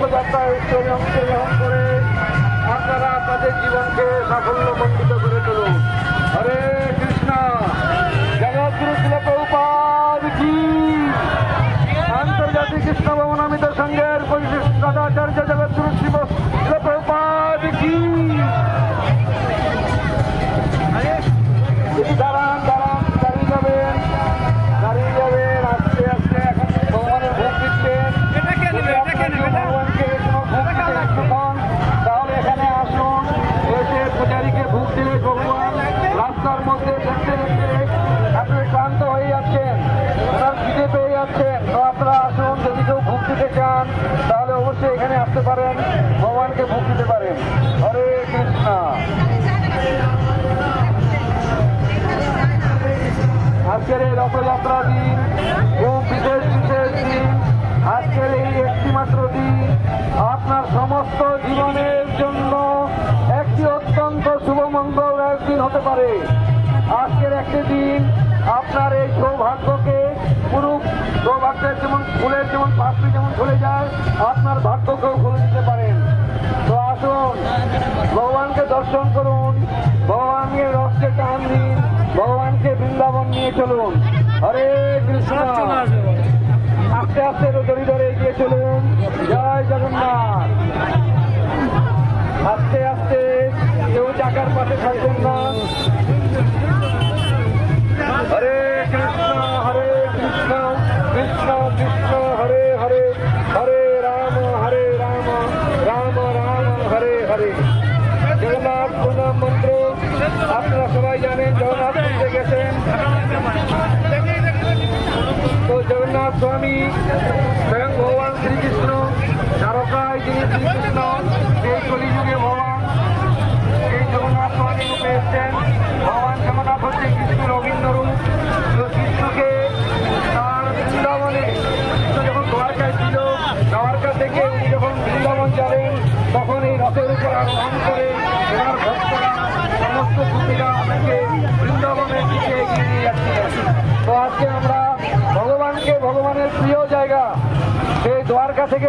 রথযাত্রায় অংশগ্রহণ করে আপনারা তাদের জীবনকে সাফল্যমণ্ডিত করে তুলুন। হরে কৃষ্ণ। জগৎগুরু শিল প্রভুপাদ কি, আন্তর্জাতিক কৃষ্ণ ভবনামিত সংঘের সদাচার্য জগৎগুরু শিল প্রভুপাদ কি। দাঁড়ান দাঁড়ান, দাঁড়িয়ে যাবেন, দাঁড়িয়ে যাবেন। আস্তে আস্তে এখন ভগবানের ভোগ দিচ্ছেন। ভগবানকে ভোগ তাহলে এখানে আসুন, এসে পূজারীকে ভোগ দিলে ভগবান রাস্তার মধ্যে দেখতে দেখতে আপনি ক্লান্ত হয়ে যাচ্ছেন, ওনার খিদে পেয়ে যাচ্ছেন। তো আপনারা আসুন, যদি কেউ ভোগ দিতে চান তাহলে অবশ্যই এখানে আসতে পারেন, ভগবানকে ভোগ দিতে পারেন। হরে কৃষ্ণ। আজকের এই রথযাত্রা দিন খুব বিশেষ দিন। আজকের এই একটি মাত্র দিন আপনার সমস্ত জীবনের জন্য একটি অত্যন্ত শুভমঙ্গল দিন হতে পারে। আজকের একটি দিন আপনার এই সৌভাগ্যকে পুরো সৌভাগ্যের যেমন ফুলের যেমন পাপড়ি যেমন খুলে যায়, আপনার ভাগ্যকেও খুলে দিতে পারেন। তো আসুন, ভগবানকে দর্শন করুন, ভগবানের রথকে টান দিন, ভগবানকে বৃন্দাবন নিয়ে চলুন। হরে কৃষ্ণ। আস্তে আস্তে ধরে ধরে এগিয়ে চলুন। জয় জগন্নাথ। আস্তে আস্তে, কেউ চাকার পাশে থাকবেন না। হরে কৃষ্ণ হরে কৃষ্ণ কৃষ্ণ কৃষ্ণ হরে হরে, হরে রাম রাম রাম হরে হরে। জগন্নাথ প্রণাম মন্ত্র আপনারা সবাই জানেন, জগন্নাথ মন্দিরে গেছেন তো জগন্নাথ স্বামী স্বয়ং ভগবান শ্রীকৃষ্ণ দ্বারকায়, যিনি শ্রীকৃষ্ণ এই কলিযুগে ভগবান এই জগন্নাথ স্বামী রূপে এসছেন। ভগবান জগন্নাথ হচ্ছে কৃষ্ণের অভিন্ন রূপ। তো কৃষ্ণকে তার বৃন্দাবনে, কৃষ্ণ যখন দ্বারকায় ছিল, দ্বারকা থেকে উনি যখন বৃন্দাবন যাবেন তখন এই রথের উপর আরোহণ করে এনার ভক্তরা সমস্ত ভূমিরা আমাকে বৃন্দাবনের দিকে এগিয়ে নিয়ে যাচ্ছিলেন। তো আজকে আমরা ভগবানকে, ভগবানের প্রিয় জায়গা সেই দ্বারকা থেকে